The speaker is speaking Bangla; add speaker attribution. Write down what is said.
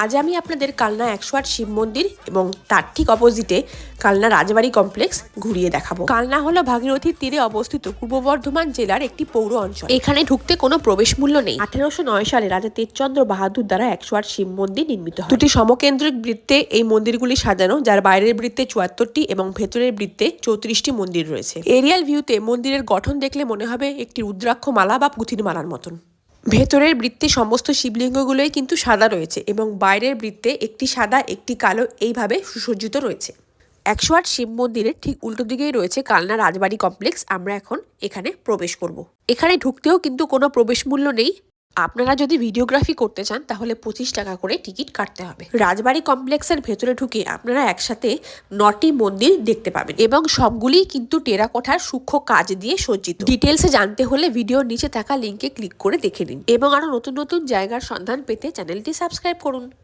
Speaker 1: আজ আমি আপনাদের কালনা 108 শিব মন্দির এবং তার ঠিক অপোজিটে কালনা রাজবাড়ি কমপ্লেক্স ঘুরিয়ে দেখাবো। কালনা হলো ভাগীরথীর তীরে অবস্থিত পূর্ব বর্ধমান জেলার একটি পৌর অঞ্চল। এখানে ঢুকতে কোনো প্রবেশ মূল্য নেই। 1809 সালে রাজা তেজচন্দ্র বাহাদুর দ্বারা 108 শিব মন্দির নির্মিত হয়। দুটি সমকেন্দ্রিক বৃত্তে এই মন্দিরগুলি সাজানো, যার বাইরের বৃত্তে 74টি এবং ভেতরের বৃত্তে 34টি মন্দির রয়েছে। এরিয়াল ভিউতে মন্দিরের গঠন দেখলে মনে হবে একটি রুদ্রাক্ষ মালা বা পুঁথির মালার মতন। ভেতরের বৃত্তে সমস্ত শিবলিঙ্গগুলোই কিন্তু সাদা রয়েছে এবং বাইরের বৃত্তে একটি সাদা একটি কালো এইভাবে সুসজ্জিত রয়েছে। 108 শিব মন্দিরের ঠিক উল্টো দিকেই রয়েছে কালনা রাজবাড়ি কমপ্লেক্স। আমরা এখন এখানে প্রবেশ করব। এখানে ঢুকতেও কিন্তু কোনো প্রবেশ মূল্য নেই। আপনারা যদি ভিডিওগ্রাফি করতে চান তাহলে 25 টাকা করে টিকিট কাটতে হবে। রাজবাড়ি কমপ্লেক্সের ভেতরে ঢুকে আপনারা একসাথে 9টি মন্দির দেখতে পাবেন এবং সবগুলি কিন্তু টেরাকোঠার সূক্ষ্ম কাজ দিয়ে সজ্জিত। ডিটেলসে জানতে হলে ভিডিওর নিচে থাকা লিঙ্কে ক্লিক করে দেখে নিন এবং আরো নতুন নতুন জায়গার সন্ধান পেতে চ্যানেলটি সাবস্ক্রাইব করুন।